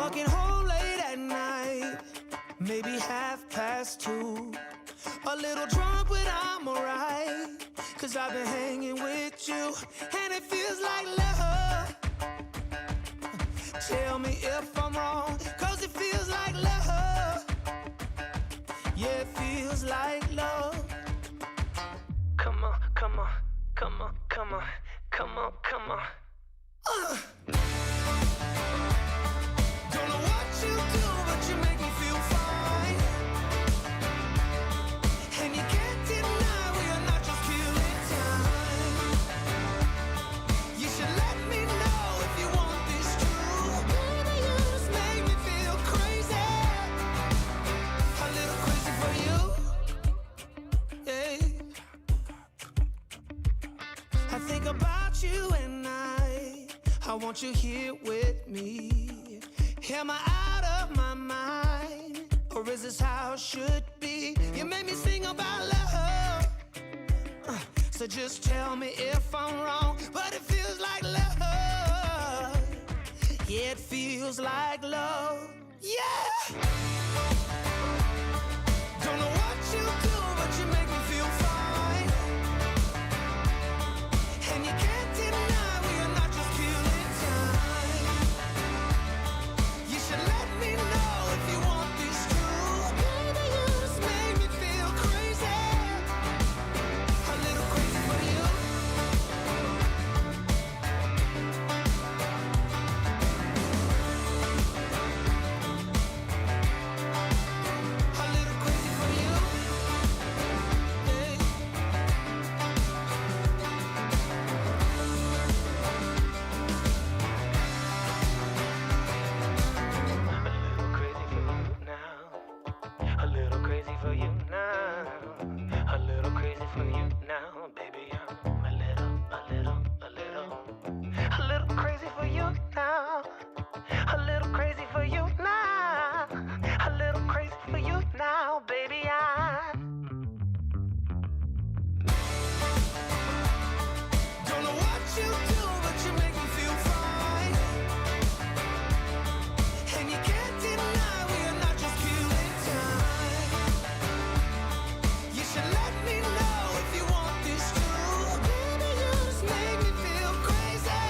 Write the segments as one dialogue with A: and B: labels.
A: walking home late at night, maybe 2:30. A little drunk, but I'm alright, 'cause I've been hanging with you, and it feels like love. Tell me if I'm wrong, 'cause it feels like love. Yeah, it feels like love. Come on, come on, come on, come on, come on, come on. Don't know what you do, but you make me feel fine. And you can't deny we are not just killing time. You should let me know if you want this true. Baby, you just make me feel crazy. A little crazy for you. Yeah. I think about you and I want you here with me. Am I out of my mind, or is this how it should be? You made me sing about love, so just tell me if I'm wrong, but it feels like love. Yeah, it feels like love. Yeah. Don't know what you do, but you make me feel fine. And you can't deny we are not just killing time. You should let me know if you want this true. Baby, you just make me feel crazy. A little crazy for you. A little crazy for you. Hey. A little crazy for you now. A little crazy for you now, baby. I'm a little crazy for you now. A little crazy for you now. A little crazy for you now, baby. Don't know what you do, but you make me feel fine. And you can't deny we are not just killing time. You should let me know if you want this true. Baby, you just make me feel crazy.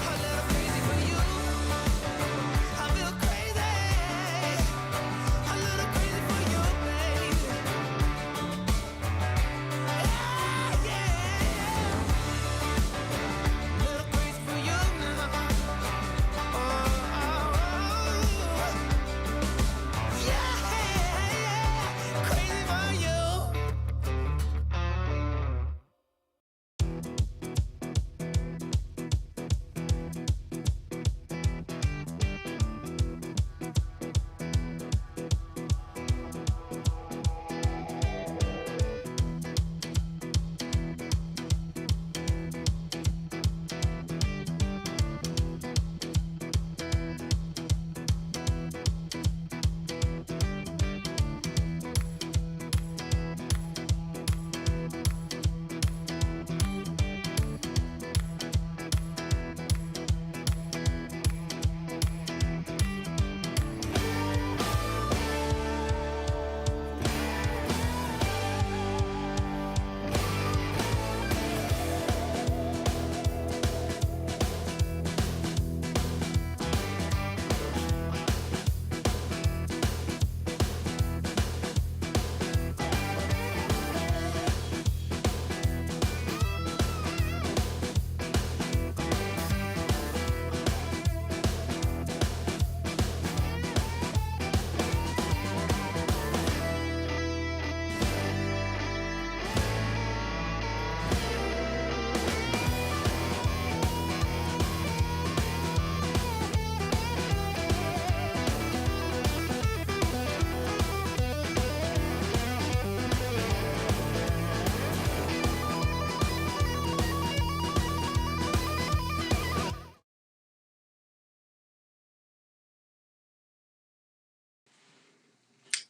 A: A little crazy for you. I feel crazy. A little crazy for you, baby. Yeah, yeah. Little crazy for you now. Oh, yeah, crazy for you.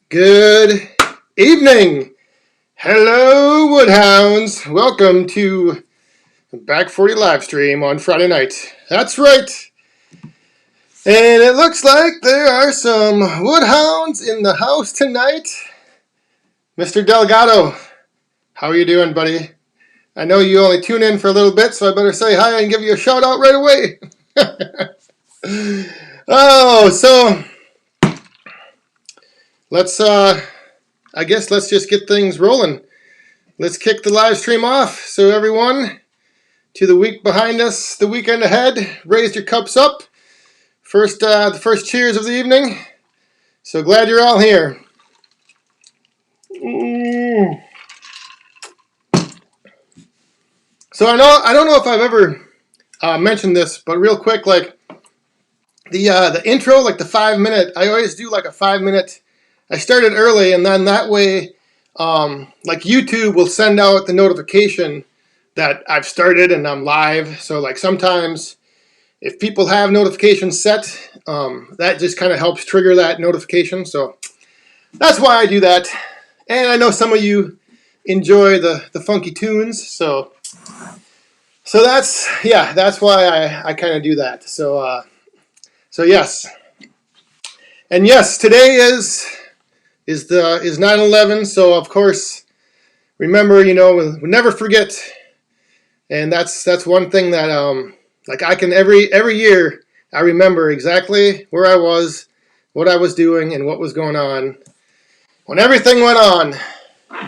B: Good evening. Hello, Woodhounds. Welcome to the Back 40 live stream on Friday night. That's right. And it looks like there are some woodhounds in the house tonight. Mr. Delgado, how are you doing, buddy? I know you only tune in for a little bit, so I better say hi and give you a shout out right away. Oh, so let's I guess let's just get things rolling. Let's kick the live stream off. So everyone, to the week behind us, the weekend ahead, raise your cups up. First, the first cheers of the evening. So glad you're all here. So I don't know if I've ever mentioned this, but real quick, like the intro, like the 5-minute. I always do like a 5-minute. I started early, and then that way, like YouTube will send out the notification that I've started and I'm live. So like sometimes, if people have notifications set, that just kind of helps trigger that notification. So that's why I do that. And I know some of you enjoy the funky tunes. So that's why I kind of do that. So yes. And yes, today is 9/11. So of course, remember, we never forget. And that's one thing that like I can every year I remember exactly where I was, what I was doing, and what was going on when everything went on.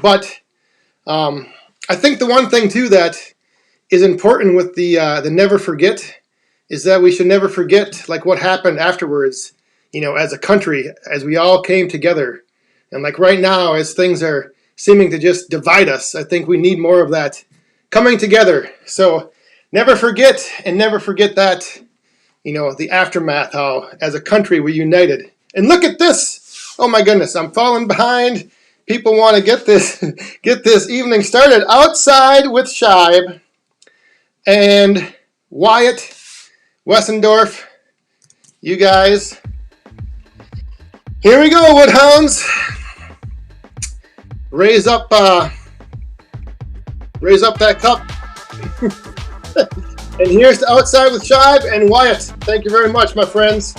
B: But I think the one thing too that is important with the never forget is that we should never forget like what happened afterwards. As a country, as we all came together, and like right now, as things are seeming to just divide us, I think we need more of that coming together. So never forget, and never forget that, the aftermath, how as a country we united. And look at this. Oh my goodness, I'm falling behind. People want to get this evening started outside with Shibe and Wyatt, Wessendorf, you guys. Here we go, Woodhounds. Raise up that cup. And here's to Outside with Shibe and Wyatt. Thank you very much, my friends.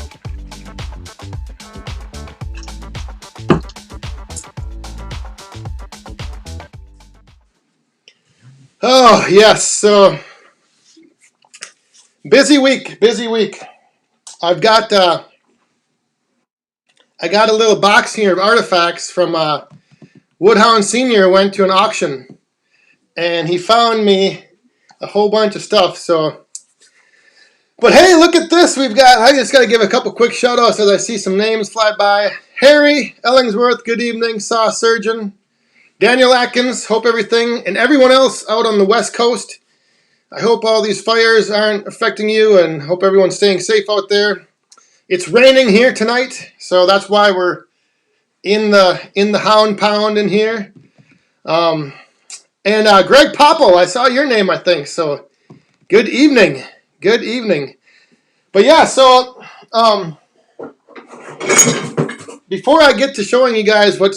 B: Oh, yes. So, busy week. I got a little box here of artifacts from Woodhound Senior. Went to an auction, and he found me a whole bunch of stuff. So, but hey, look at this. I just got to give a couple quick shout outs as I see some names fly by. Harry Ellingsworth, good evening. Saw Surgeon. Daniel Atkins, hope everything, and everyone else out on the West Coast, I hope all these fires aren't affecting you, and hope everyone's staying safe out there. It's raining here tonight, so that's why we're in the Hound Pound in here. And Greg Popple, I saw your name, I think. So good evening. But yeah, so before I get to showing you guys what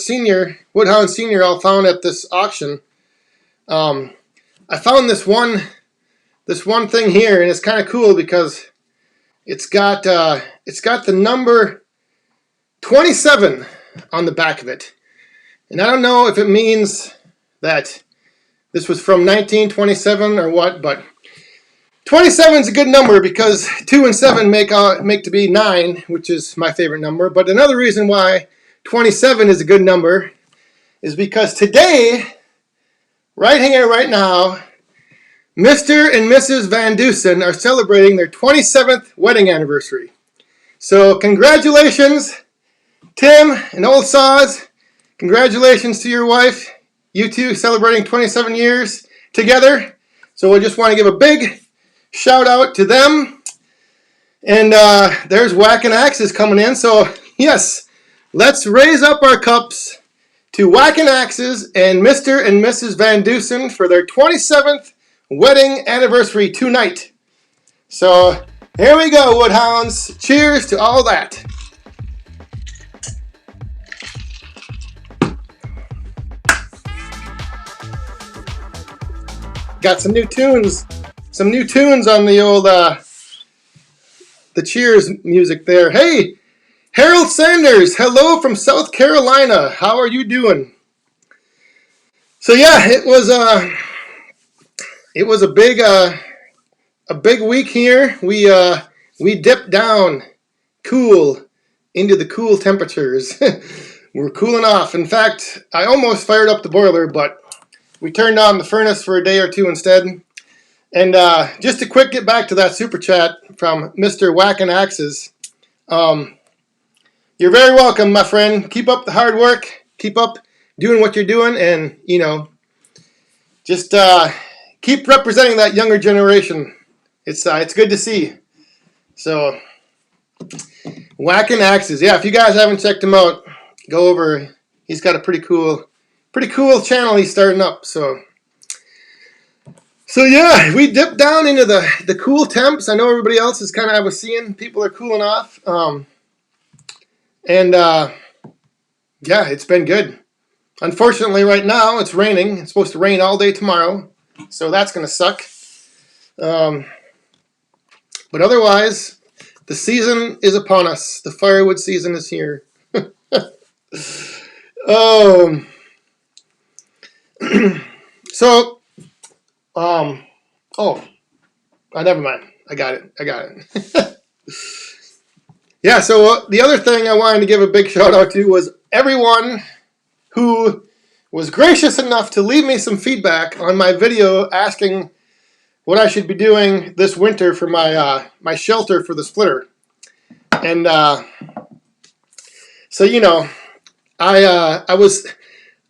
B: Woodhound Senior I found at this auction, I found this one thing here, and it's kind of cool because it's got the number 27 on the back of it. And I don't know if it means that this was from 1927 or what, but 27 is a good number because 2 and 7 make to be 9, which is my favorite number. But another reason why 27 is a good number is because today, right here, right now, Mr. and Mrs. Van Dusen are celebrating their 27th wedding anniversary. So congratulations, Tim and Old Saws. Congratulations to your wife. You two celebrating 27 years together. So I just want to give a big shout out to them. And there's Whacking Axes coming in. So yes, let's raise up our cups to Whacking Axes and Mr. and Mrs. Van Dusen for their 27th wedding anniversary tonight. So here we go, Woodhounds. Cheers to all that. Got some new tunes on the old the cheers music there. Hey, Harold Sanders, hello from South Carolina. How are you doing? So yeah, it was a big week here. We dipped down cool into the cool temperatures. We're cooling off. In fact, I almost fired up the boiler, but we turned on the furnace for a day or two instead. And just to quick get back to that super chat from Mr. Whackin' Axes. You're very welcome, my friend. Keep up the hard work. Keep up doing what you're doing, and just keep representing that younger generation. It's good to see. So, Whackin' Axes. Yeah, if you guys haven't checked him out, go over. He's got a pretty cool channel he's starting up. So yeah, we dipped down into the cool temps. I know everybody else is I was seeing people are cooling off. Yeah, it's been good. Unfortunately, right now it's raining. It's supposed to rain all day tomorrow, so that's going to suck. But otherwise, the season is upon us. The firewood season is here. Never mind. I got it. Yeah, so the other thing I wanted to give a big shout out to was everyone who was gracious enough to leave me some feedback on my video asking what I should be doing this winter for my my shelter for the splitter. And so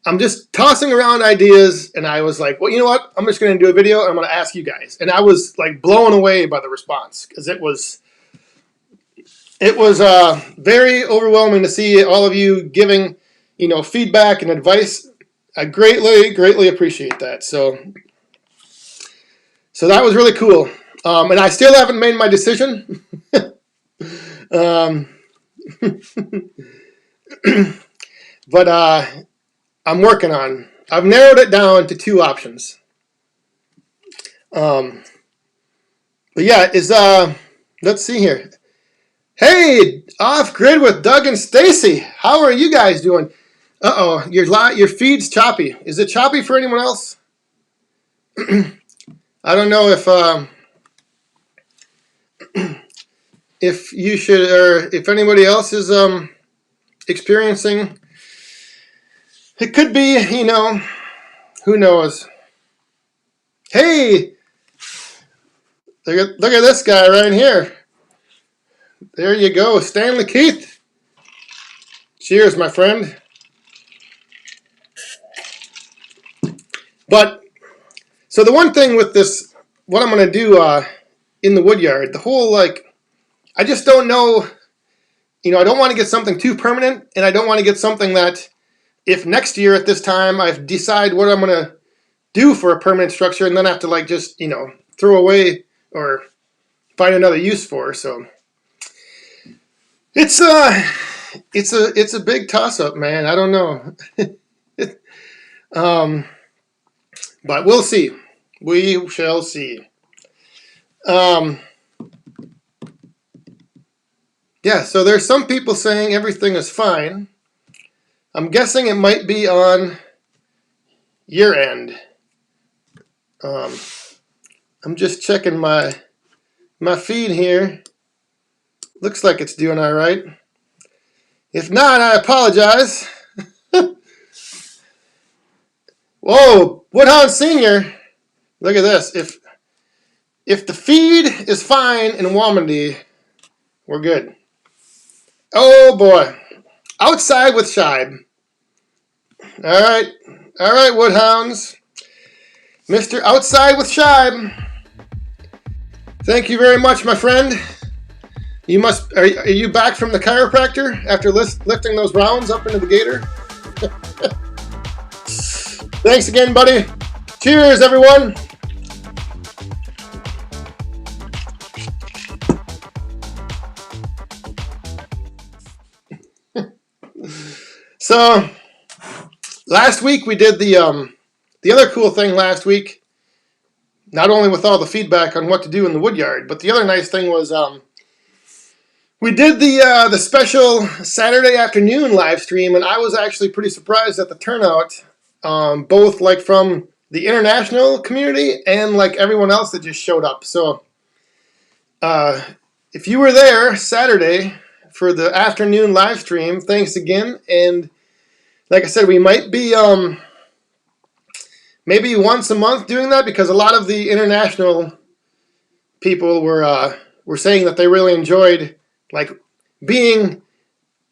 B: I'm just tossing around ideas, and I was like, well, you know what? I'm just going to do a video, and I'm going to ask you guys. And I was like blown away by the response, because it was very overwhelming to see all of you giving, feedback and advice. I greatly appreciate that. So that was really cool. And I still haven't made my decision. But I'm working on. I've narrowed it down to 2 options. But yeah, let's see here. Hey, Off Grid with Doug and Stacy. How are you guys doing? Uh-oh, your feed's choppy. Is it choppy for anyone else? I don't know if you should, or if anybody else is experiencing. It could be, who knows. Hey, look at this guy right here. There you go, Stanley Keith. Cheers, my friend. But, so the one thing with this, what I'm going to do in the Woodyard, the whole, I just don't know, I don't want to get something too permanent, and I don't want to get something that, if next year at this time I decide what I'm going to do for a permanent structure, and then have to, just, throw away or find another use for. So it's a big toss-up, man. I don't know. But we'll see. We shall see. Yeah, so there's some people saying everything is fine. I'm guessing it might be on your end. I'm just checking my feed here. Looks like it's doing all right. If not, I apologize. Whoa, Woodhound Senior. Look at this. If the feed is fine in Wamandee, we're good. Oh boy. Outside with Shibe. All right, Woodhounds. Mr. Outside with Shibe. Thank you very much, my friend. Are you back from the chiropractor after lifting those rounds up into the gator? Thanks again, buddy. Cheers, everyone. So, last week we did the other cool thing last week, not only with all the feedback on what to do in the Woodyard, but the other nice thing was We did the special Saturday afternoon live stream, and I was actually pretty surprised at the turnout, both like from the international community and like everyone else that just showed up. So if you were there Saturday for the afternoon live stream, thanks again. And like I said, we might be maybe once a month doing that, because a lot of the international people were saying that they really enjoyed like being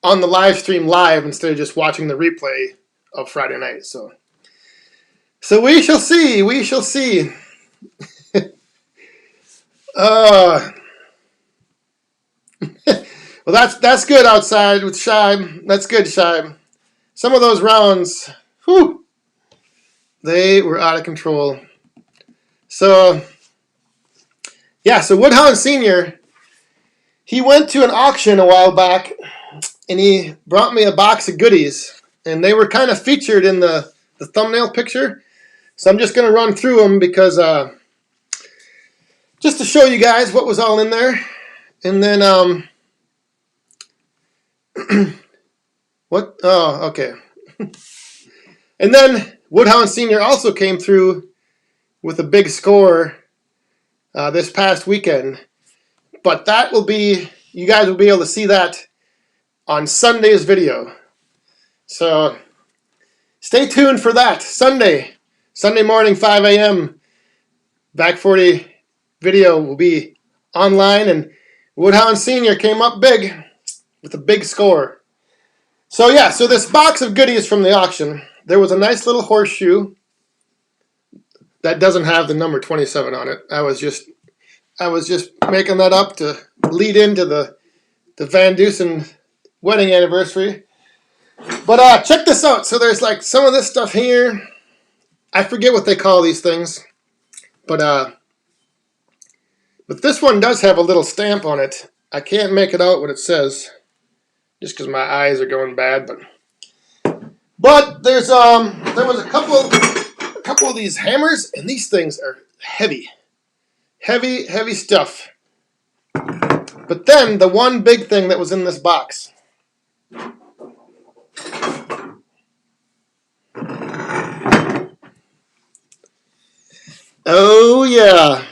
B: on the live stream live instead of just watching the replay of Friday night. So we shall see. We shall see. Well, that's good outside with Shibe. That's good, Shibe. Some of those rounds, whew, they were out of control. So yeah, so Woodhound Senior, he went to an auction a while back, and he brought me a box of goodies, and they were kind of featured in the thumbnail picture. So I'm just going to run through them because just to show you guys what was all in there. And then what? Oh, okay. And then Woodhound Senior also came through with a big score this past weekend. But that will be, you guys will be able to see that on Sunday's video. So stay tuned for that. Sunday morning, 5 a.m. Back 40 video will be online, and Woodhound Senior came up big with a big score. So yeah, so this box of goodies from the auction, there was a nice little horseshoe that doesn't have the number 27 on it. I was just making that up to lead into the Van Dusen wedding anniversary. But check this out. So there's like some of this stuff here. I forget what they call these things. But this one does have a little stamp on it. I can't make it out what it says, just because my eyes are going bad. But there's there was a couple of these hammers, and these things are heavy stuff. But then the one big thing that was in this box. Oh yeah.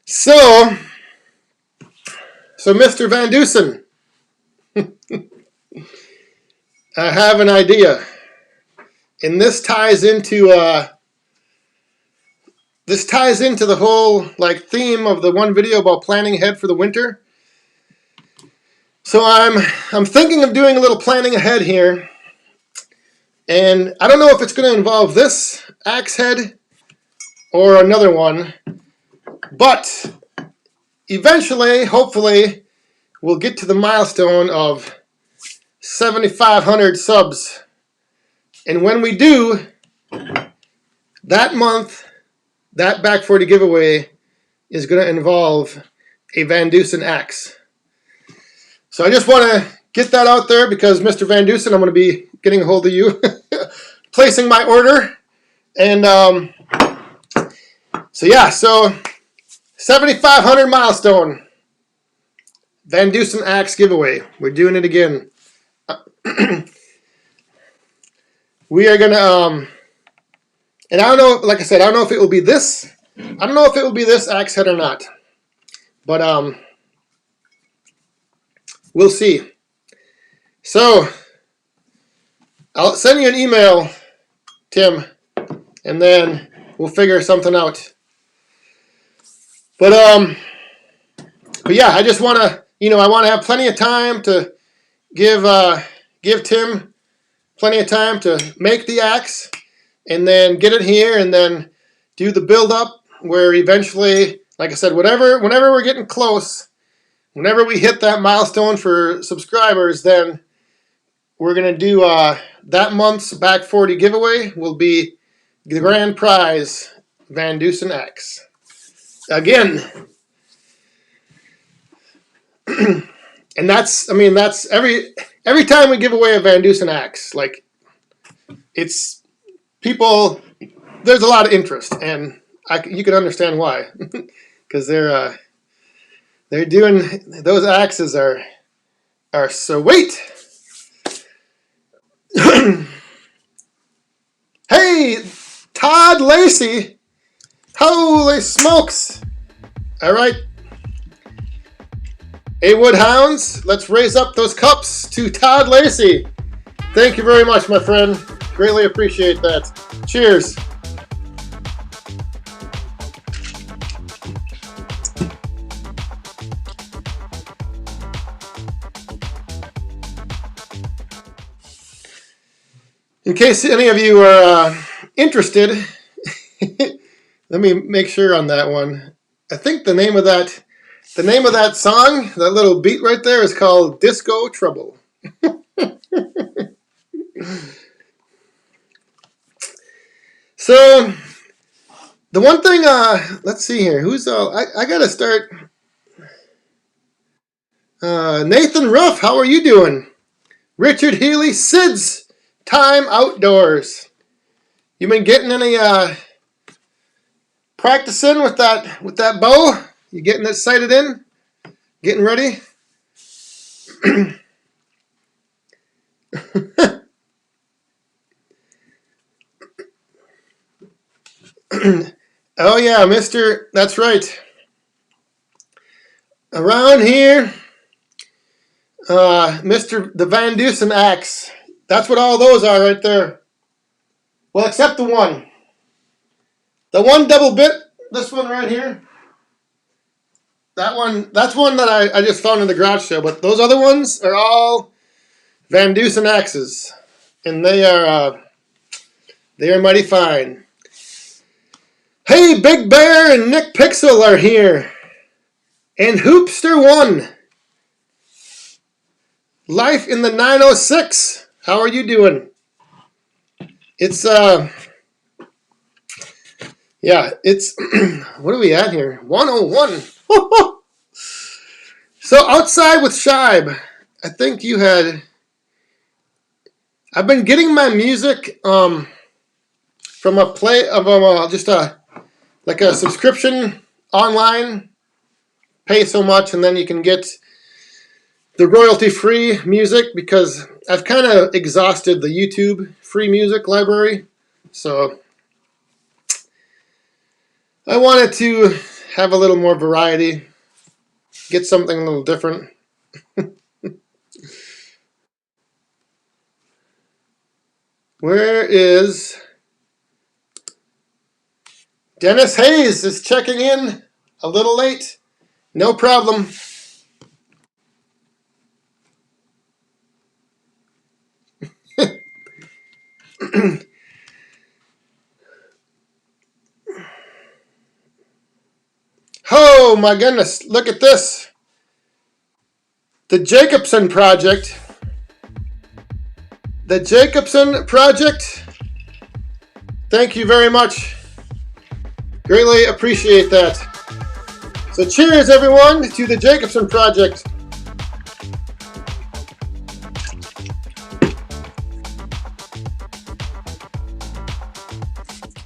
B: So Mr. Van Dusen, I have an idea, and this ties into the whole like theme of the one video about planning ahead for the winter. So I'm thinking of doing a little planning ahead here, and I don't know if it's going to involve this axe head or another one, but eventually, hopefully, we'll get to the milestone of 7,500 subs. And when we do, that month, that Back 40 giveaway is going to involve a Van Dusen axe. So I just want to get that out there because, Mr. Van Dusen, I'm going to be getting a hold of you, placing my order. And so yeah, so 7,500 milestone. Van Dusen axe giveaway. We're doing it again. We are gonna and I don't know, like I said, I don't know if it will be this. I don't know if it will be this axe head or not. But we'll see. So I'll send you an email, Tim, and then we'll figure something out. But yeah, I just want to, I want to have plenty of time to give Tim plenty of time to make the axe, and then get it here, and then do the build up where eventually, like I said, whenever we're getting close, whenever we hit that milestone for subscribers, then we're gonna do that month's Back 40 giveaway will be the grand prize Van Dusen axe. Again. And that's every time we give away a Van Dusen axe, like, it's people, there's a lot of interest, and you can understand why, because they're They're doing, those axes are sweet. Hey, Todd Lacey. Holy smokes. All right. Hey, Woodhounds, let's raise up those cups to Todd Lacey. Thank you very much, my friend. Greatly appreciate that. Cheers. In case any of you are interested, let me make sure on that one. I think the name of that song, that little beat right there, is called Disco Trouble. So, the one thing, let's see here. Who's I gotta start. Nathan Ruff, how are you doing? Richard Healy, Sid's Time Outdoors. You been getting any practicing with that bow? You getting it sighted in? Getting ready? Oh yeah, Mister. That's right. Around here, Mr. the Van Dusen axe. That's what all those are right there. Well, except the one. The one double bit. This one right here. That one. That's one that I just found in the garage sale. But those other ones are all Van Dusen axes, and they are mighty fine. Hey, Big Bear and Nick Pixel are here. And Hoopster1. Life in the 906. How are you doing? It's, yeah, it's, what are we at here? 101. So, Outside with Shibe. I think you had, I've been getting my music, from like a subscription online. Pay so much and then you can get the royalty-free music, because I've kind of exhausted the YouTube free music library. So I wanted to have a little more variety, get something a little different. Where is Dennis Hayes is checking in a little late. No problem. Oh my goodness, look at this. The Jacobson Project. The Jacobson Project. Thank you very much. Greatly appreciate that. So cheers everyone to the Jacobson Project.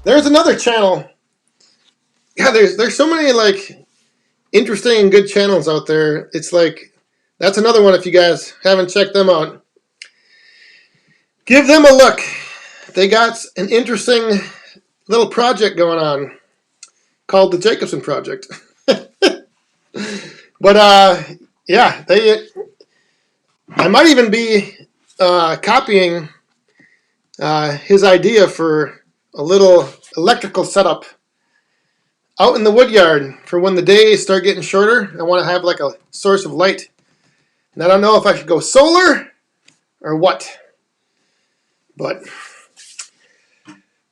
B: There's another channel. Yeah, there's so many like interesting and good channels out there. It's like, that's another one if you guys haven't checked them out. Give them a look. They got an interesting little project going on called the Jacobson Project. But yeah, I might even be copying his idea for a little electrical setup out in the Woodyard for when the days start getting shorter. I want to have like a source of light. And I don't know if I should go solar or what. But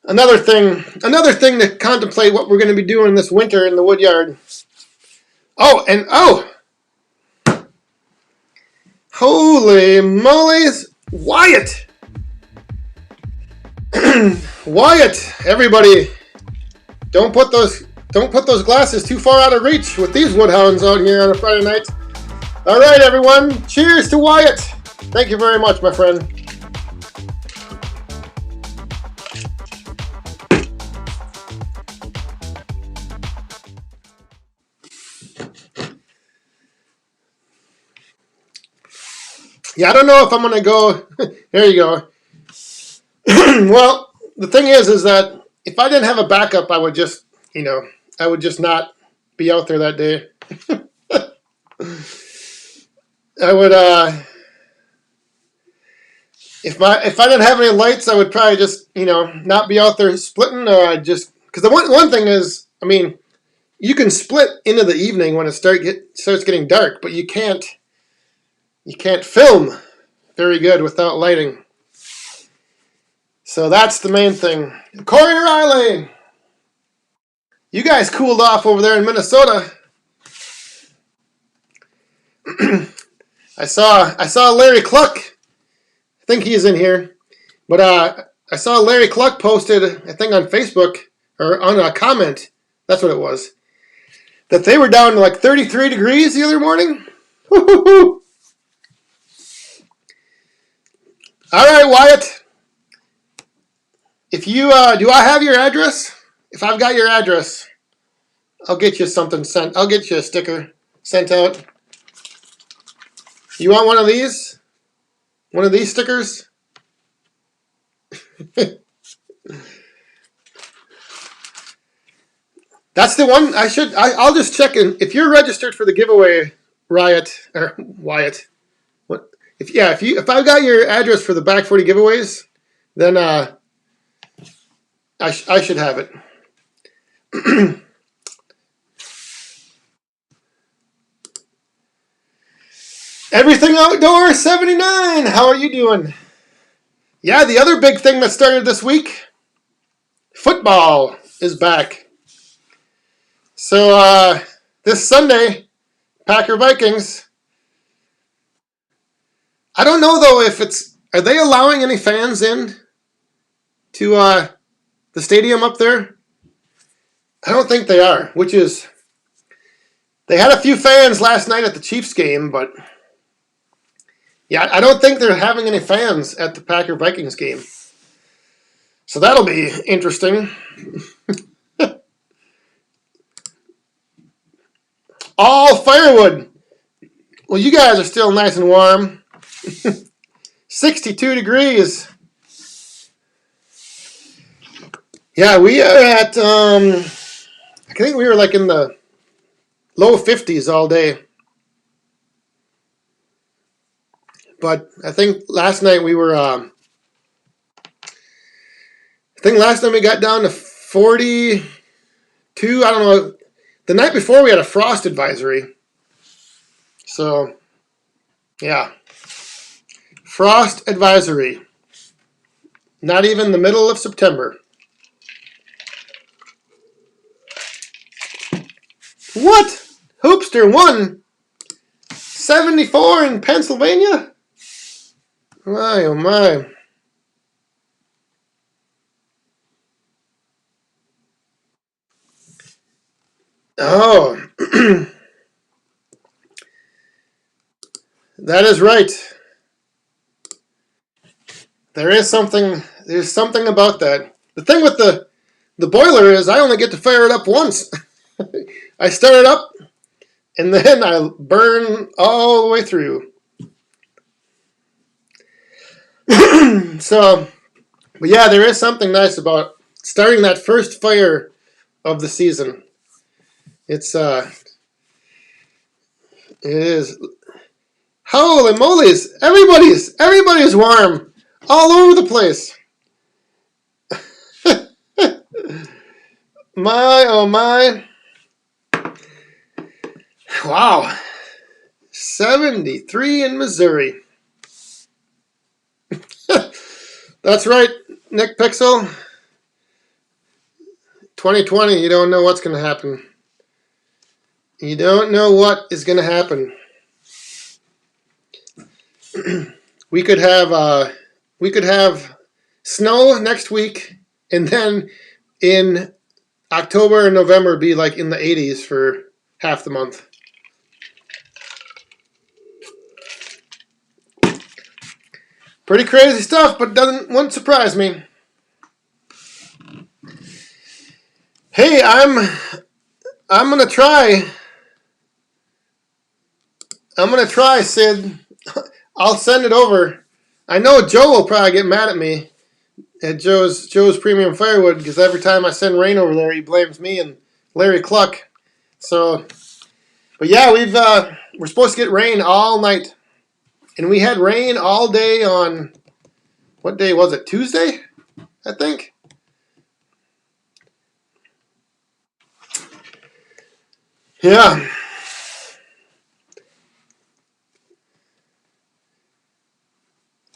B: another thing to contemplate what we're going to be doing this winter in the Woodyard. Oh, holy moly's, Wyatt. Wyatt, everybody, don't put those glasses too far out of reach with these woodhounds out here on a Friday night. All right, everyone, cheers to Wyatt. Thank you very much, my friend. Yeah, I don't know if I'm gonna go. There you go. Well, the thing is that if I didn't have a backup, I would just, I would just not be out there that day. I would, if I didn't have any lights, I would probably just, not be out there splitting, or I'd just, because the one thing is, I mean, you can split into the evening when it starts getting dark, but you can't film very good without lighting. So that's the main thing. Corey Riley, you guys cooled off over there in Minnesota. I saw Larry Cluck. I think he's in here, but I saw Larry Cluck posted, I think on Facebook or on a comment. That's what it was. That they were down to like 33 degrees the other morning. Woo-hoo-hoo. All right, Wyatt. If you do, I have your address. If I've got your address, I'll get you something sent. I'll get you a sticker sent out. You want one of these? One of these stickers? That's the one. I'll just check in. If you're registered for the giveaway, Wyatt. What? If I've got your address for the Back 40 giveaways, then I should have it. Everything Outdoor 79. How are you doing? Yeah, the other big thing that started this week, football is back. So this Sunday, Packer Vikings. I don't know though if are they allowing any fans in to the stadium up there? I don't think they are, which is, they had a few fans last night at the Chiefs game, but yeah, I don't think they're having any fans at the Packer Vikings game. So that'll be interesting. All Firewood. Well, you guys are still nice and warm. 62 degrees. Yeah, we are at, I think we were like in the low 50s all day. But I think last night we were, I think last time we got down to 42. I don't know. The night before we had a frost advisory. So, yeah. Frost advisory. Not even the middle of September. What? Hoopster won 74 in Pennsylvania? My, oh my. Oh. That is right. There's something about that. The thing with the boiler is I only get to fire it up once. I start it up, and then I burn all the way through. So, but yeah, there is something nice about starting that first fire of the season. It is. Holy moly's! Everybody's warm all over the place. My, oh my. Wow. 73 in Missouri. That's right, Nick Pixel. 2020, you don't know what's going to happen. You don't know what is going to happen. We could have snow next week, and then in October and November be like in the 80s for half the month. Pretty crazy stuff, but wouldn't surprise me. Hey, I'm gonna try, Sid. I'll send it over. I know Joe will probably get mad at me at Joe's Premium Firewood because every time I send rain over there, he blames me and Larry Cluck. So, but yeah, we're supposed to get rain all night, and we had rain all day on what day was it? Tuesday, I think. Yeah.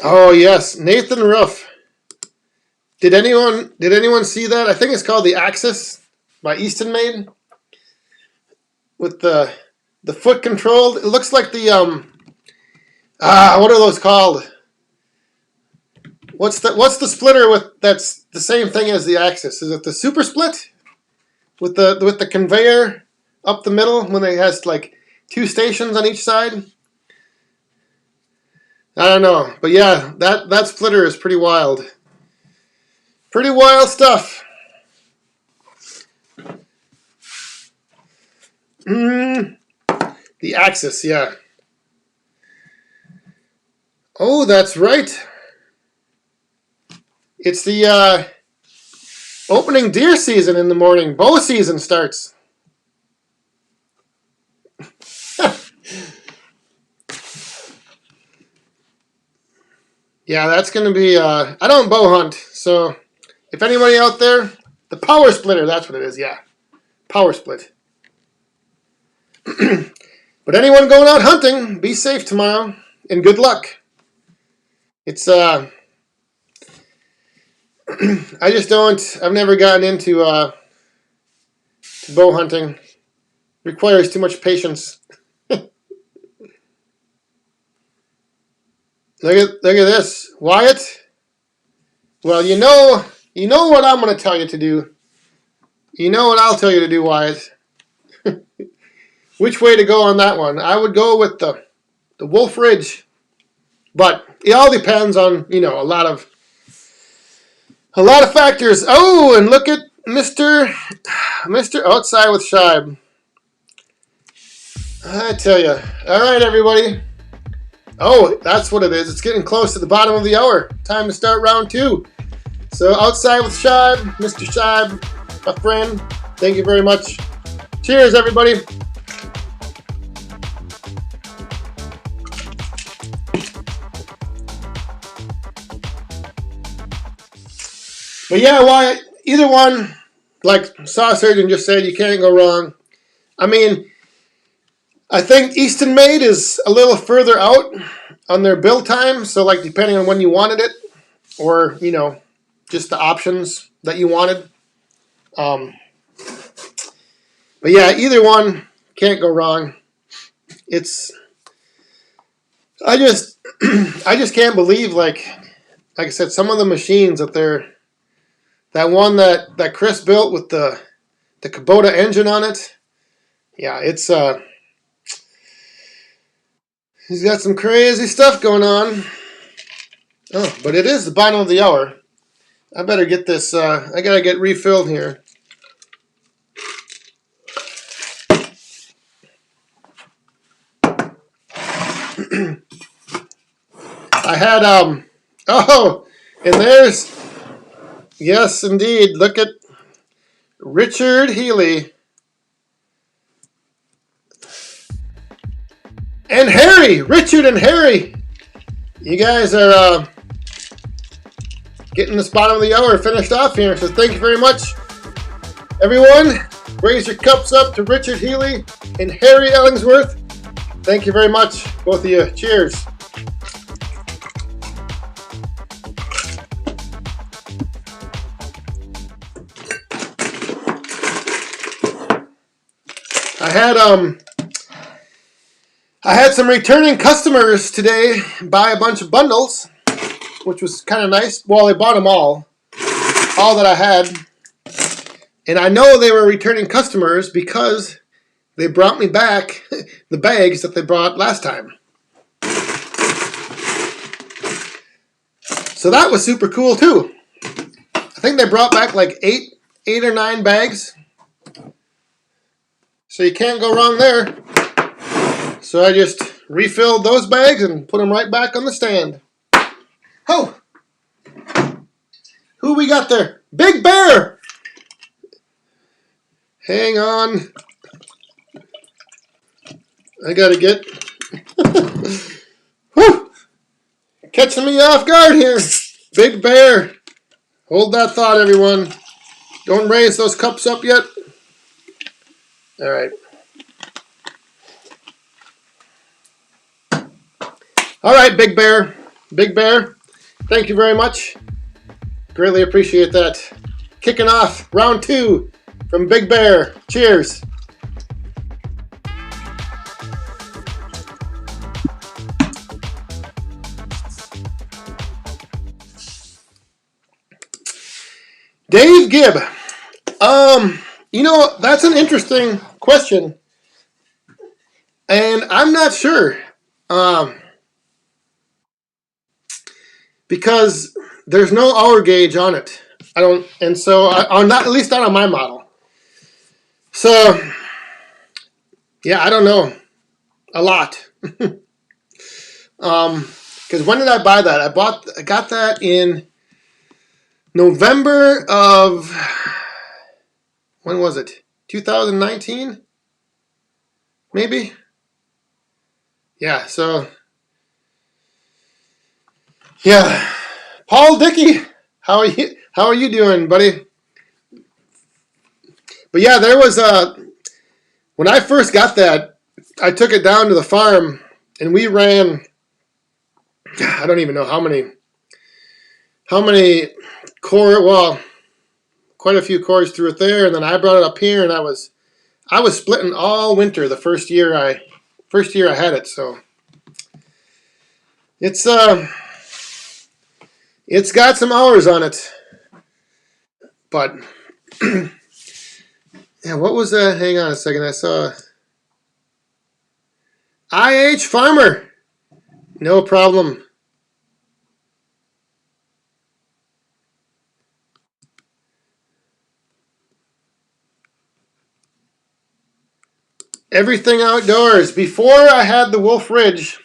B: Oh yes, Nathan Ruff. Did anyone see that? I think it's called The Axis by Easton Made with the foot controlled. It looks like the what are those called? What's the splitter with that's the same thing as the Axis? Is it the super split with the conveyor up the middle when it has like 2 stations on each side? I don't know, but yeah, that splitter is pretty wild. Pretty wild stuff. The Axis, yeah. Oh, that's right. It's the opening deer season in the morning. Bow season starts. Yeah, that's going to be... I don't bow hunt, so if anybody out there... The power splitter, that's what it is, yeah. Power split. But anyone going out hunting, be safe tomorrow, and good luck. It's... I just don't... I've never gotten into to bow hunting. Requires too much patience. Look at this, Wyatt. Well, you know what I'm going to tell you to do. You know what I'll tell you to do, Wyatt. Which way to go on that one? I would go with the Wolf Ridge, but it all depends on a lot of factors. Oh, and look at Mr. Outside with Shibe. I tell you. All right, everybody. Oh, that's what it is. It's getting close to the bottom of the hour. Time to start round 2. So, Outside with Shibe, Mr. Shibe, my friend, thank you very much. Cheers, everybody. But yeah, Wyatt, either one, like Saw Surgeon just said, you can't go wrong. I mean, I think Easton Made is a little further out on their build time, so like depending on when you wanted it, or just the options that you wanted. But yeah, either one can't go wrong. I just can't believe like I said, some of the machines that one that Chris built with the Kubota engine on it. Yeah, it's he's got some crazy stuff going on. Oh, but it is the bottom of the hour. I better get this, I gotta get refilled here. I had, oh, and there's, yes, indeed, look at Richard Healy. And Harry, Richard and Harry. You guys are getting this bottom of the hour finished off here, so thank you very much. Everyone, raise your cups up to Richard Healy and Harry Ellingsworth. Thank you very much, both of you. Cheers. I had some returning customers today buy a bunch of bundles, which was kind of nice. Well, they bought them all that I had. And I know they were returning customers because they brought me back the bags that they brought last time. So that was super cool too. I think they brought back like 8 or 9 bags. So you can't go wrong there. So I just refilled those bags and put them right back on the stand. Oh, who we got there? Big Bear. Hang on. I gotta get. Whew. Catching me off guard here. Big Bear. Hold that thought, everyone. Don't raise those cups up yet. All right. All right, Big Bear. Big Bear, thank you very much. Greatly appreciate that. Kicking off round 2 from Big Bear. Cheers. Dave Gibb. That's an interesting question. And I'm not sure. Because there's no hour gauge on it. At least not on my model. So, yeah, I don't know. A lot. Because when did I buy that? I got that in November of, when was it? 2019? Maybe? Yeah, so, yeah. Paul Dickey, how are you doing, buddy? But yeah, there was when I first got that, I took it down to the farm and we ran, I don't even know how many quite a few cores through it there, and then I brought it up here and I was splitting all winter the first year I had it, so it's got some hours on it. But yeah, what was that? Hang on a second. I saw IH Farmer. No problem. Everything outdoors. Before I had the Wolf Ridge,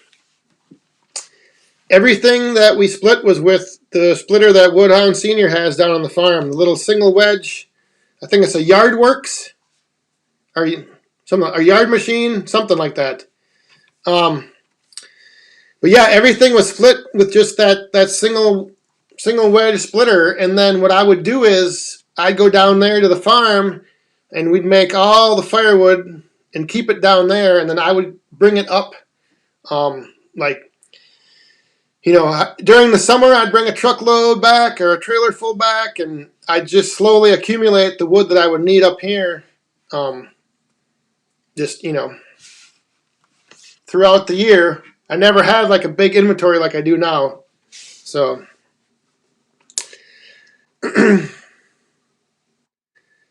B: everything that we split was with the splitter that Woodhound Senior has down on the farm. The little single wedge. I think it's a Yardworks. Or a Yard Machine, something like that. But yeah, everything was split with just that single wedge splitter. And then what I would do is I'd go down there to the farm and we'd make all the firewood and keep it down there, and then I would bring it up, during the summer I'd bring a truckload back or a trailer full back, and I'd just slowly accumulate the wood that I would need up here, throughout the year. I never had like a big inventory like I do now, so.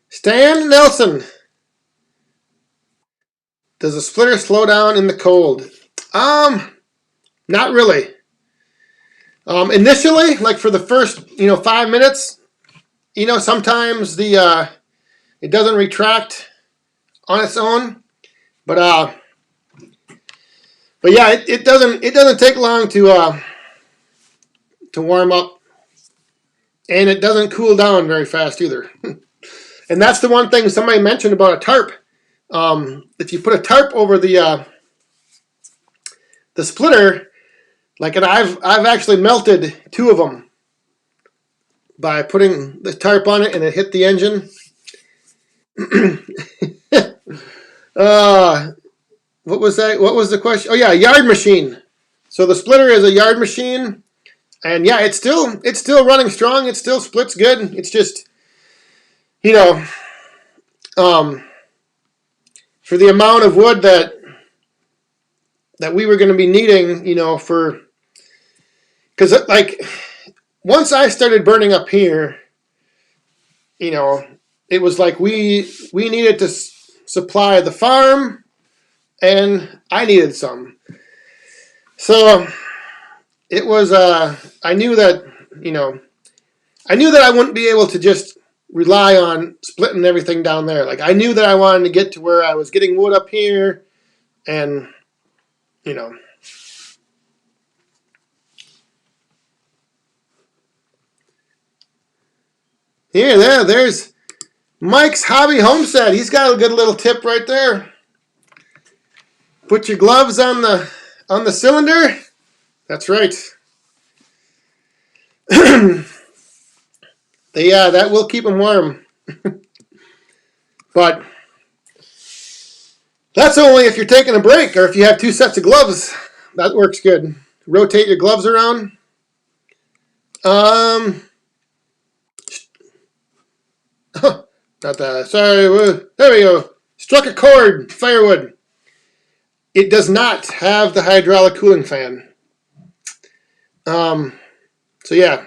B: Stan Nelson. Does a splitter slow down in the cold? Not really. Initially, like for the first, 5 minutes, sometimes it doesn't retract on its own, but yeah, it doesn't take long to warm up, and it doesn't cool down very fast either. And that's the one thing somebody mentioned about a tarp. If you put a tarp over the splitter, and I've actually melted 2 of them by putting the tarp on it, and it hit the engine. What was that? What was the question? Oh yeah, Yard Machine. So the splitter is a Yard Machine, and yeah, it's still running strong. It still splits good. It's just, for the amount of wood that we were going to be needing, because once I started burning up here, it was like we needed to supply the farm, and I needed some. So it was, I knew that I wouldn't be able to just rely on splitting everything down there. I knew that I wanted to get to where I was getting wood up here, and There's Mike's Hobby Homestead. He's got a good little tip right there. Put your gloves on the cylinder. That's right. That will keep them warm. But that's only if you're taking a break or if you have two sets of gloves. That works good. Rotate your gloves around. Not that. Sorry. There we go. Struck a chord. Firewood. It does not have the hydraulic cooling fan. So yeah.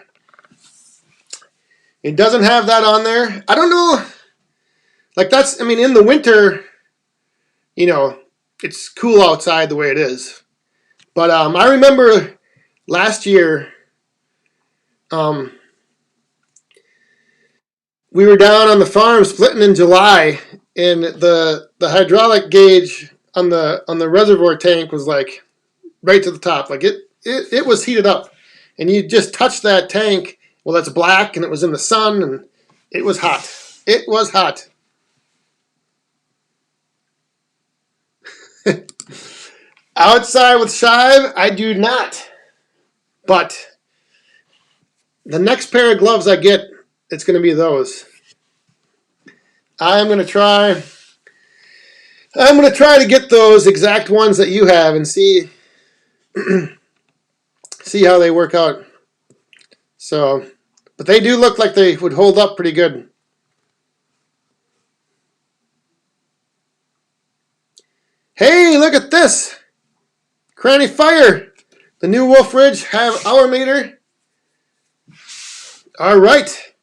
B: It doesn't have that on there. I don't know. Like that's, I mean, in the winter, you know, it's cool outside the way it is. But I remember last year, we were down on the farm splitting in July, and the hydraulic gauge on the reservoir tank was like right to the top. Like it was heated up, and you just touched that tank. Well, it's black, and it was in the sun, and it was hot. It was hot. Outside with Shive, I do not. But the next pair of gloves I get, it's going to be those. I'm going to try to get those exact ones that you have and see how they work out. So, but they do look like they would hold up pretty good. Hey, look at this. Cranny Fire. The new Wolf Ridge have hour meter. All right.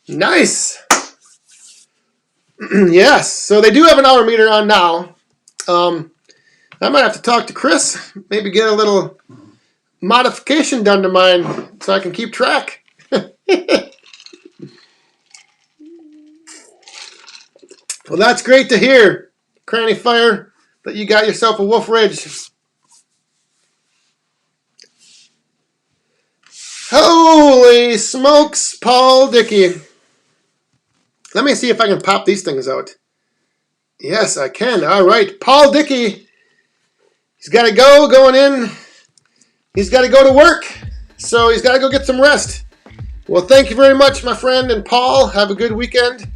B: Nice. Yes, so they do have an hour meter on now. I might have to talk to Chris, maybe get a little modification done to mine so I can keep track. Well, that's great to hear, Cranny Fire, that you got yourself a Wolf Ridge. Holy smokes, Paul Dickey. Let me see if I can pop these things out. Yes, I can. All right, Paul Dickey. He's got to go going in. He's got to go to work, so he's got to go get some rest. Well, thank you very much, my friend, and Paul. Have a good weekend.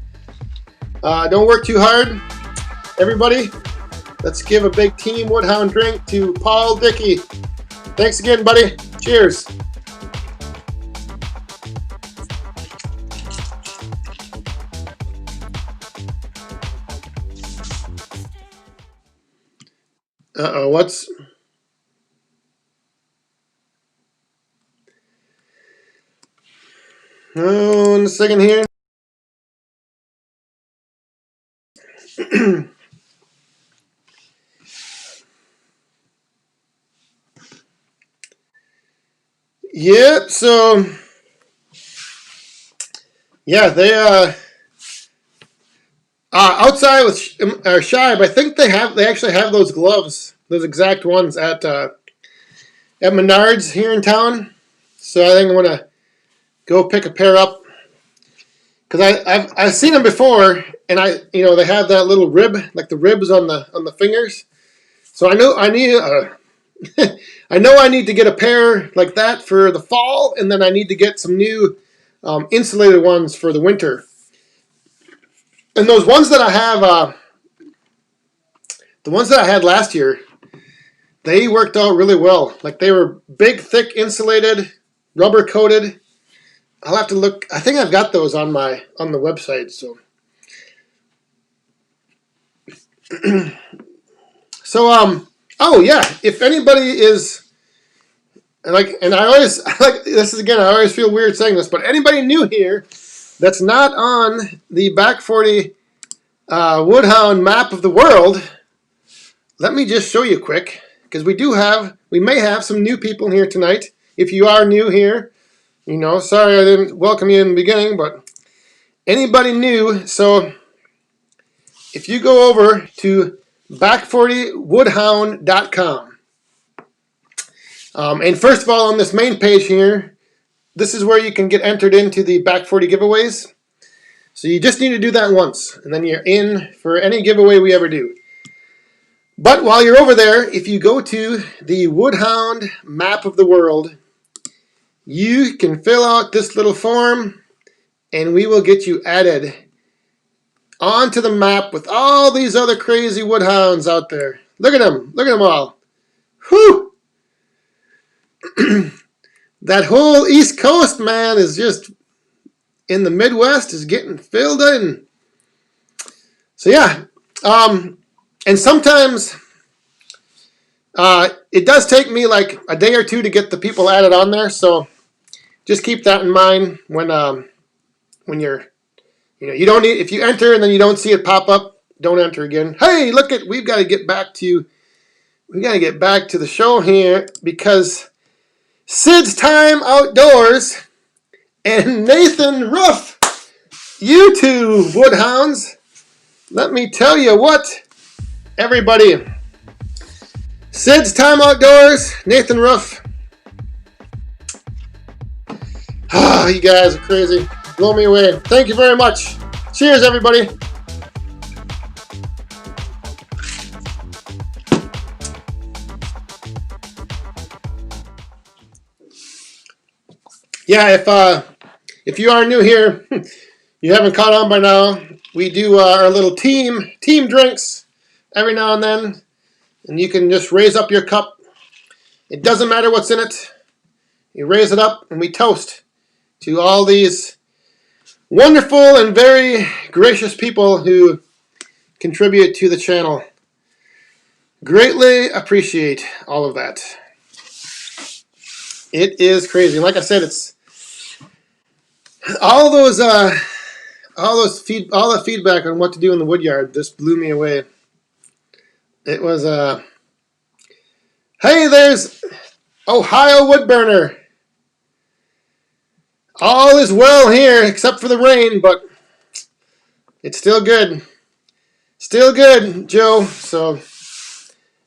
B: Don't work too hard. Everybody, let's give a big Team Woodhound drink to Paul Dickey. Thanks again, buddy. Cheers. Uh-oh, what's... Oh, in a second here. Yep, so... Yeah, they, outside with Shibe, I think they actually have those gloves, those exact ones at Menards here in town. So I think I'm gonna go pick a pair up because I've seen them before, and they have that little rib, like the ribs on the fingers. So I know I need I need to get a pair like that for the fall, and then I need to get some new insulated ones for the winter. And those ones that I have, the ones that I had last year, they worked out really well. Like they were big, thick, insulated, rubber coated. I'll have to look. I think I've got those on the website. So, oh yeah, if anybody is and I always like this is again. I always feel weird saying this, but anybody new here that's not on the Back 40 Woodhound map of the world, let me just show you quick, because we may have some new people here tonight. If you are new here, sorry I didn't welcome you in the beginning, but anybody new, so if you go over to back40woodhound.com, and first of all, on this main page here, this is where you can get entered into the Back 40 giveaways. So you just need to do that once, and then you're in for any giveaway we ever do. But while you're over there, if you go to the Woodhound map of the world, you can fill out this little form, and we will get you added onto the map with all these other crazy woodhounds out there. Look at them. Look at them all. Whew! That whole East Coast, man, is just in the Midwest is getting filled in. So yeah, and sometimes it does take me like a day or two to get the people added on there. So just keep that in mind when you're, you don't need, if you enter and then you don't see it pop up, don't enter again. Hey, look at, we've got to get back to the show here because Sid's Time Outdoors and Nathan Ruff, you two woodhounds, let me tell you what, everybody, Sid's Time Outdoors, Nathan Ruff, you guys are crazy, blow me away. Thank you very much. Cheers, everybody. Yeah, if you are new here, you haven't caught on by now, we do our little team drinks every now and then, and you can just raise up your cup. It doesn't matter what's in it. You raise it up, and we toast to all these wonderful and very gracious people who contribute to the channel. Greatly appreciate all of that. It is crazy. Like I said, it's all the feedback on what to do in the Woodyard. This blew me away. It was hey, there's Ohio Woodburner. All is well here except for the rain, but it's still good. Still good, Joe. So,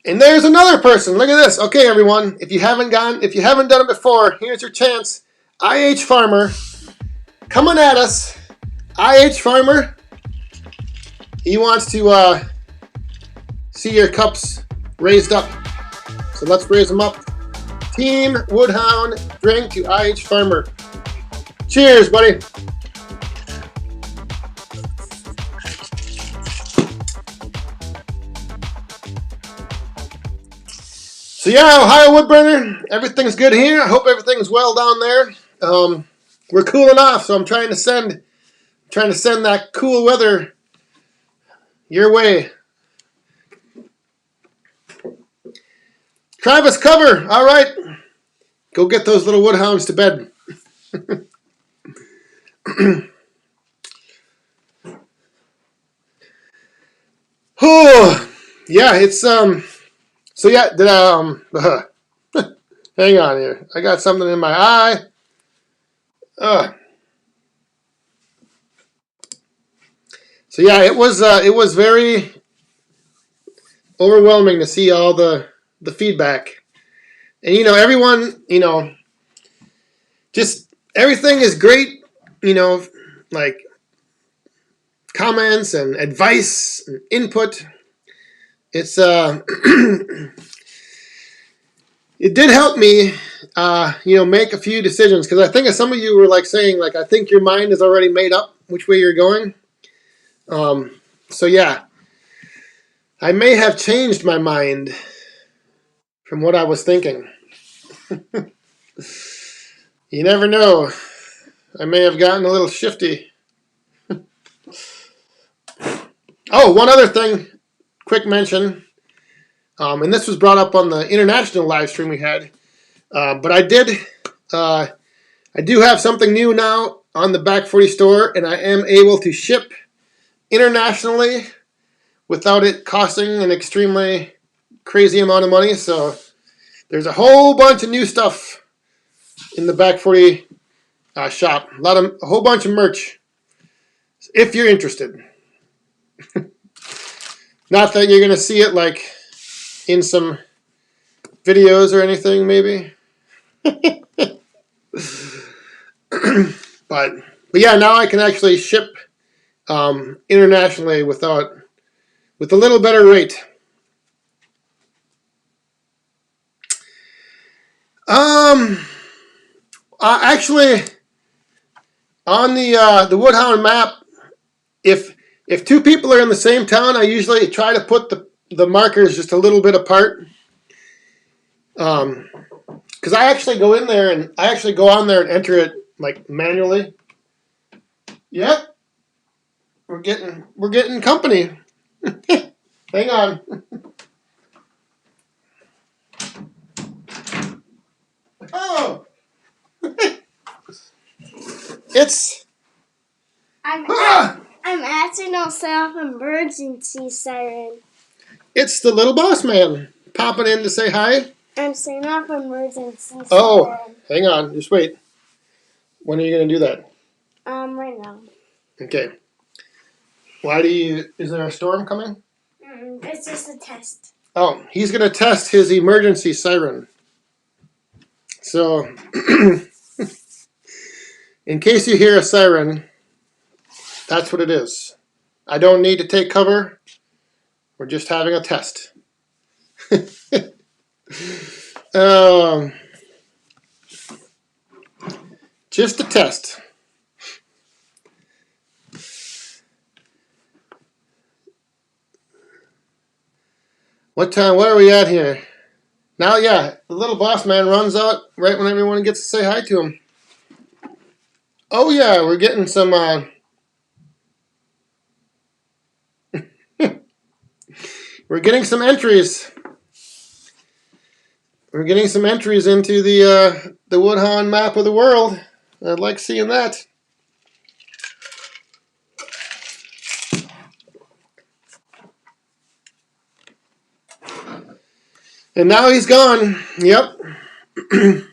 B: and there's another person. Look at this. Okay, everyone. If you haven't done it before, here's your chance. IH Farmer, coming at us. IH Farmer. He wants to see your cups raised up. So let's raise them up. Team Woodhound, drink to IH Farmer. Cheers, buddy. So yeah, Ohio Woodburner, everything's good here. I hope everything's well down there. We're cooling off, so I'm trying to send that cool weather your way. Travis Cover, all right. Go get those little woodhounds to bed. Oh, yeah, it's so yeah, hang on here. I got something in my eye. So yeah, it was very overwhelming to see all the feedback. And everyone, just everything is great, like comments and advice and input. It's it did help me make a few decisions, because I think some of you were like saying, like, I think your mind is already made up which way you're going. So yeah, I may have changed my mind from what I was thinking. You never know. I may have gotten a little shifty. Oh, one other thing, quick mention, and this was brought up on the international live stream we had, but I do have something new now on the Back 40 store, and I am able to ship internationally without it costing an extremely crazy amount of money. So there's a whole bunch of new stuff in the Back 40 shop. A whole bunch of merch, if you're interested. Not that you're going to see it like in some videos or anything, maybe. but yeah, now I can actually ship internationally with a little better rate. Actually, on the Woodhound map, if two people are in the same town, I usually try to put the markers just a little bit apart. Because I actually go in there and I actually go on there and enter it like manually. Yep, we're getting company. Hang on. Oh, it's.
C: I'm acting on self-emergency siren.
B: It's the little boss man popping in to say hi.
C: I'm setting off emergency siren.
B: Oh, hang on, just wait. When are you gonna do that?
C: Right now.
B: Okay. Why do you? Is there a storm coming?
C: It's just a test.
B: Oh, he's gonna test his emergency siren. So, in case you hear a siren, that's what it is. I don't need to take cover. We're just having a test. Just a test. What time? Where are we at here? Now, yeah, the little boss man runs out right when everyone gets to say hi to him. Oh yeah, we're getting some. We're getting some entries. We're getting some entries into the Woodhound map of the world. I'd like seeing that. And now he's gone. Yep. The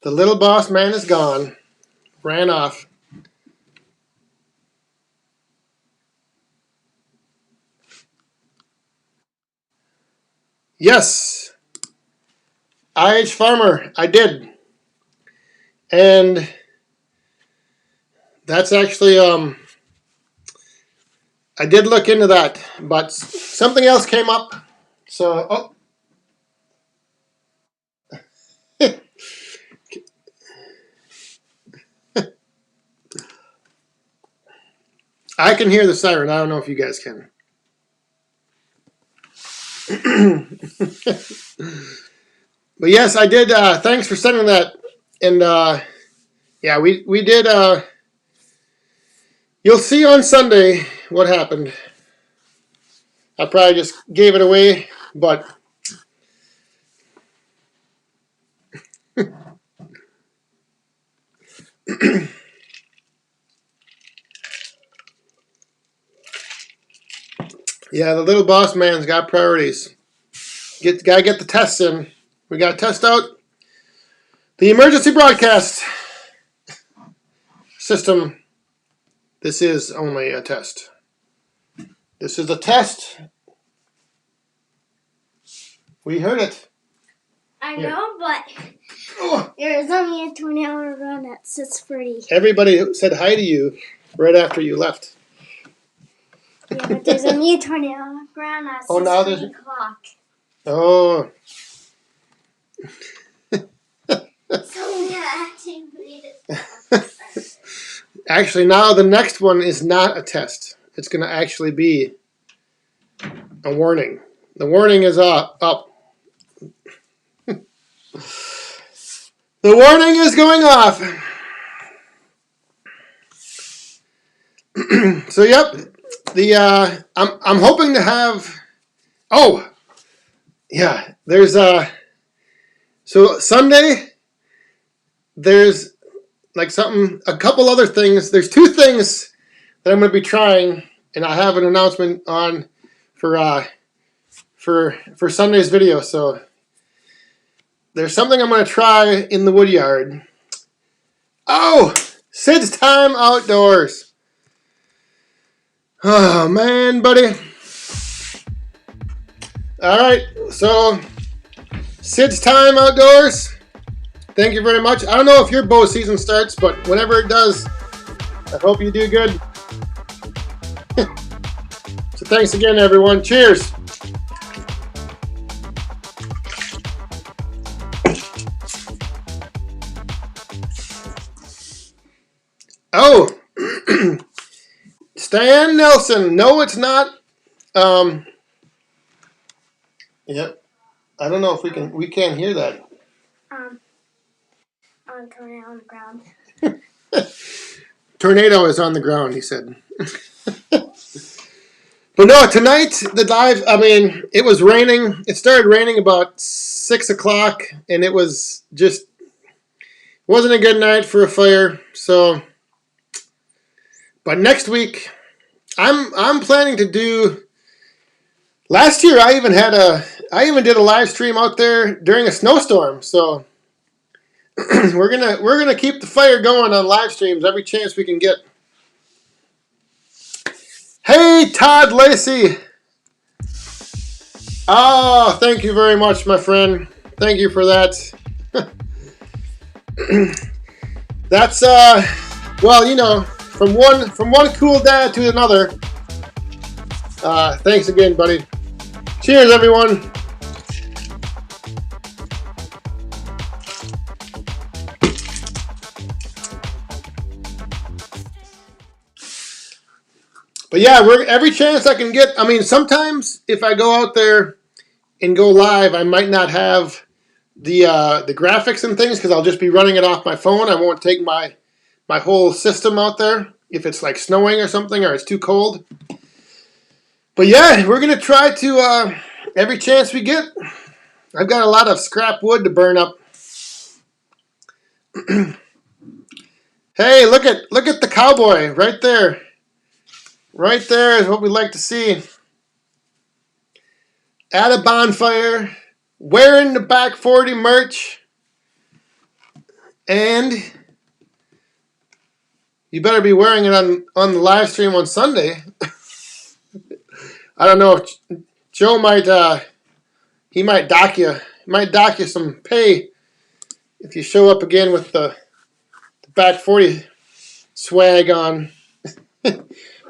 B: little boss man is gone. Ran off. Yes. IH Farmer. I did. And that's actually I did look into that, but something else came up. So, oh. I can hear the siren. I don't know if you guys can. But yes, I did. Thanks for sending that. And yeah, we did. You'll see on Sunday what happened. I probably just gave it away, but yeah, the little boss man's got priorities. Gotta get the tests in. We gotta test out the emergency broadcast system. This is only a test. This is a test. We heard it.
C: I know, but there's only a 20-hour run at 6:30.
B: Everybody said hi to you right after you left.
C: Yeah, but there's only a 20-hour run at 6:30 o'clock.
B: Oh.
C: So yeah,
B: Actually, now the next one is not a test. It's going to actually be a warning. The warning is up. The warning is going off. So yep, I'm hoping to have. Oh, yeah. There's so Sunday. There's like a couple other things. There's two things that I'm going to be trying, and I have an announcement on for Sunday's video. So there's something I'm going to try in the Woodyard. Oh, Sid's Time Outdoors. Oh man, buddy. All right, so Sid's Time Outdoors. Thank you very much. I don't know if your bow season starts, but whenever it does, I hope you do good. So thanks again, everyone. Cheers. Oh, Stan Nelson. No, it's not. Yep. I don't know if we can't hear that.
C: On tornado on the ground.
B: Tornado is on the ground, he said. But no, tonight, the live, I mean, it was raining. It started raining about 6 o'clock, and it was just, wasn't a good night for a fire. So, but next week, I'm planning to do, last year I even did a live stream out there during a snowstorm. So, we're gonna keep the fire going on live streams every chance we can get. Hey, Todd Lacey. Oh, thank you very much, my friend. Thank you for that. That's well, you know, from one cool dad to another. Thanks again, buddy. Cheers, everyone. But yeah, every chance I can get. I mean, sometimes if I go out there and go live, I might not have the graphics and things because I'll just be running it off my phone. I won't take my whole system out there if it's like snowing or something or it's too cold. But yeah, we're gonna try to every chance we get. I've got a lot of scrap wood to burn up. Hey, look at the cowboy right there. Right there is what we like to see. At a bonfire, wearing the Back 40 merch, and you better be wearing it on the live stream on Sunday. I don't know if Joe might he might dock you. He might dock you some pay if you show up again with the Back 40 swag on.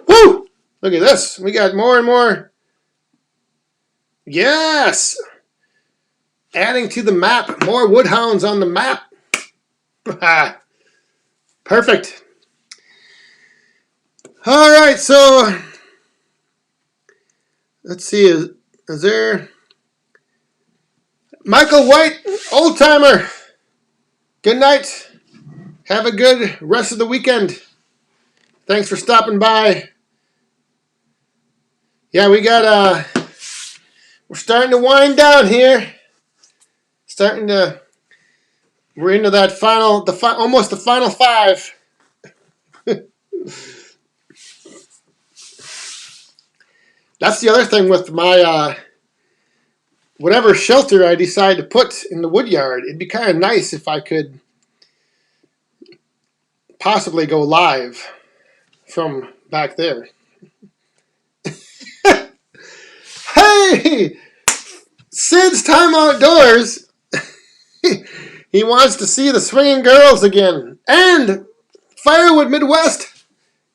B: Woo! Look at this. We got more and more. Yes! Adding to the map. More woodhounds on the map. Perfect. All right, so let's see. Is there Michael White, old timer? Good night. Have a good rest of the weekend. Thanks for stopping by. Yeah, we got we're starting to wind down here. We're into that almost the final five. That's the other thing with my whatever shelter I decide to put in the Woodyard. It'd be kind of nice if I could possibly go live from back there. Hey! Sid's Time Outdoors! He wants to see the swinging girls again. And Firewood Midwest!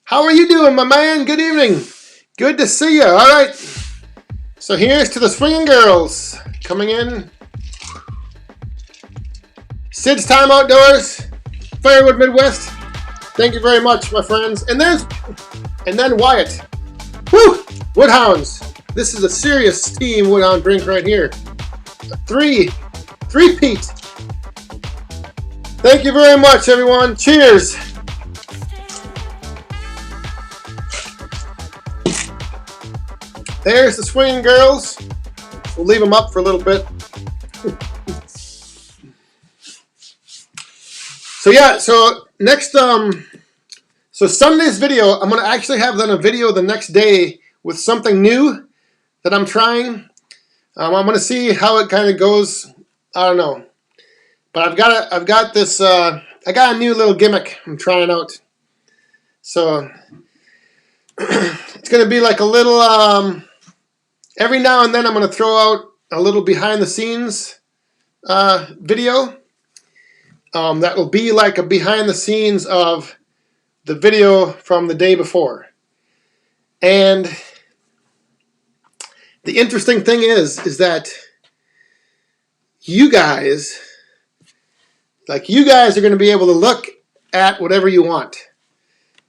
B: How are you doing, my man? Good evening. Good to see you. All right. So here's to the swinging girls coming in. Sid's Time Outdoors, Firewood Midwest. Thank you very much, my friends. And then Wyatt. Woo! Woodhounds. This is a serious steam woodhound drink right here. A three-peat. Thank you very much, everyone. Cheers. There's the swinging girls. We'll leave them up for a little bit. So yeah, so next, so Sunday's video, I'm going to actually have done a video the next day with something new that I'm trying. I'm going to see how it kind of goes. I don't know. But I've got this, I got a new little gimmick I'm trying out. So it's going to be like a little, every now and then I'm going to throw out a little behind the scenes video. that will be like a behind the scenes of the video from the day before. And the interesting thing is that you guys are going to be able to look at whatever you want.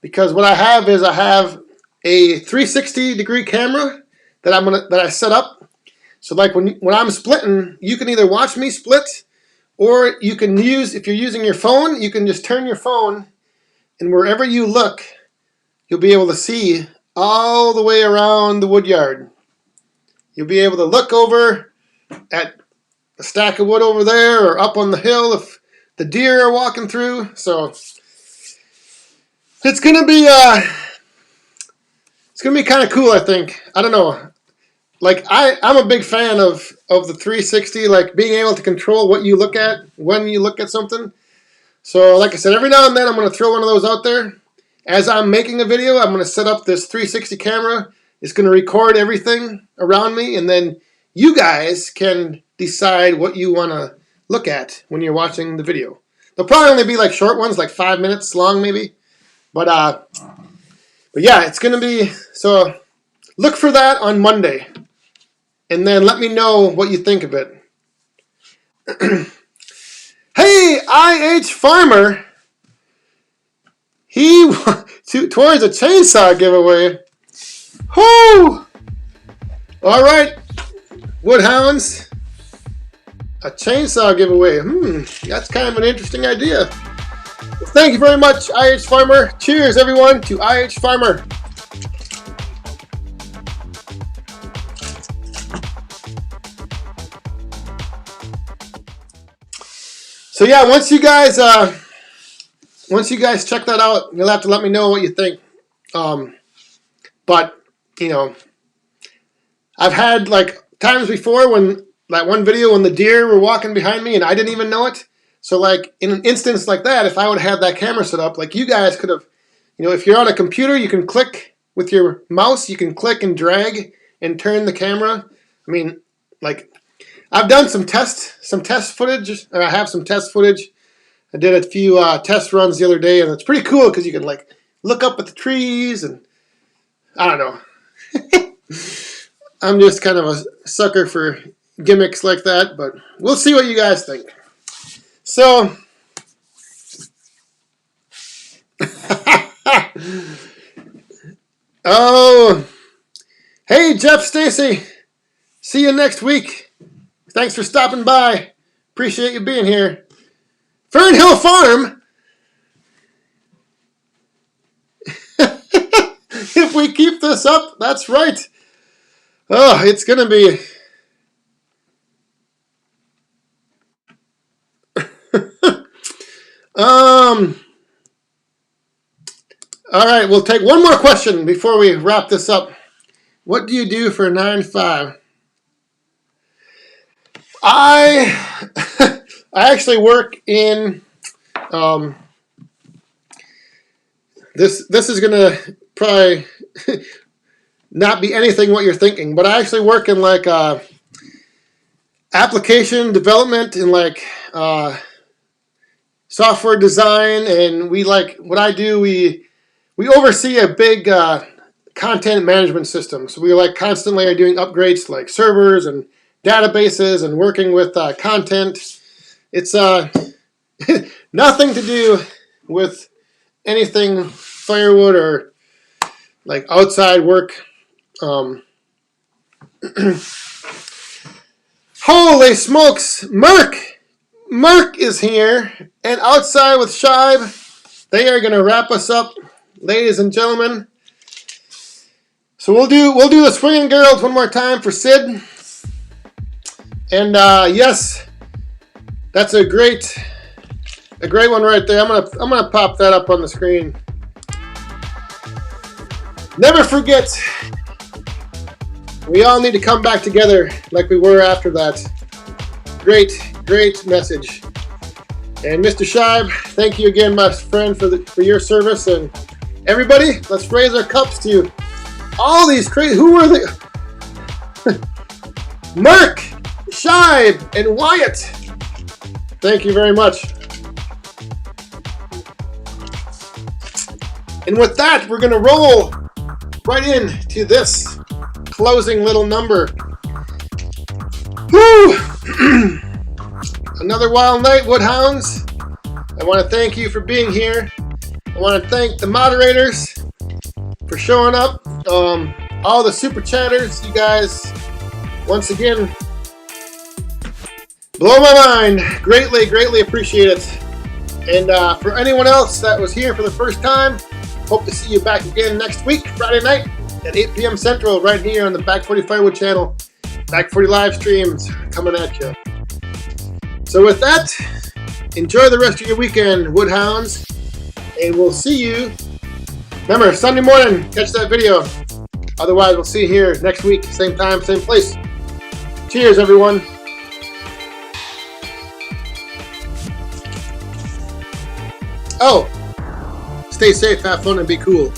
B: Because what I have is I have a 360-degree camera that I set up. So like when I'm splitting, you can either watch me split, or you can use, if you're using your phone, you can just turn your phone, and wherever you look, you'll be able to see all the way around the woodyard. You'll be able to look over at a stack of wood over there, or up on the hill if the deer are walking through. So it's gonna be kind of cool, I think. I don't know. Like I'm a big fan of the 360, like being able to control what you look at when you look at something. So like I said, every now and then I'm going to throw one of those out there. As I'm making a video, I'm going to set up this 360 camera. It's going to record everything around me, and then you guys can decide what you want to look at when you're watching the video. They'll probably only be like short ones, like 5 minutes long maybe. But yeah, it's going to be, so look for that on Monday. And then let me know what you think of it. Hey, IH Farmer. He towards a chainsaw giveaway. Whoo! All right, Woodhounds. A chainsaw giveaway. That's kind of an interesting idea. Well, thank you very much, IH Farmer. Cheers, everyone, to IH Farmer. So yeah, once you guys check that out, you'll have to let me know what you think. But you know, I've had like times before when that one video when the deer were walking behind me and I didn't even know it. So like in an instance like that, if I would have had that camera set up, like you guys could have, you know, if you're on a computer, you can click with your mouse, you can click and drag and turn the camera. I mean, like, I've done some test footage, or I have some test footage. I did a few test runs the other day, and it's pretty cool because you can like look up at the trees, and I don't know. I'm just kind of a sucker for gimmicks like that, but we'll see what you guys think. So, oh, hey Jeff Stacy, see you next week. Thanks for stopping by. Appreciate you being here. Fern Hill Farm. If we keep this up, that's right. Oh, it's going to be... All right, we'll take one more question before we wrap this up. What do you do for 9 to 5? I actually work in this is gonna probably not be anything what you're thinking, but I actually work in like application development and like software design, and we like what I do, we oversee a big content management system. So we like constantly are doing upgrades to like servers and databases and working with content. It's nothing to do with anything Firewood or like outside work. Holy smokes, Merc is here, and outside with Shibe. They are gonna wrap us up, ladies and gentlemen. So we'll do the Swinging Girls one more time for Sid. And yes, that's a great one right there. I'm gonna pop that up on the screen. Never forget, we all need to come back together like we were after that. Great message. And Mr. Shibe, thank you again, my friend, for your service. And everybody, let's raise our cups to all these crazy. Who were they? Merc, Shibe, and Wyatt. Thank you very much. And with that, we're going to roll right into this closing little number. Woo! Another wild night, Woodhounds. I want to thank you for being here. I want to thank the moderators for showing up. All the super chatters, you guys, once again, blow my mind. Greatly, greatly appreciate it. And for anyone else that was here for the first time, hope to see you back again next week, Friday night at 8 p.m. Central, right here on the Back 40 Firewood channel. Back 40 live streams coming at you. So with that, enjoy the rest of your weekend, Woodhounds, and we'll see you. Remember, Sunday morning, catch that video. Otherwise, we'll see you here next week, same time, same place. Cheers, everyone. Oh, stay safe, have fun, and be cool.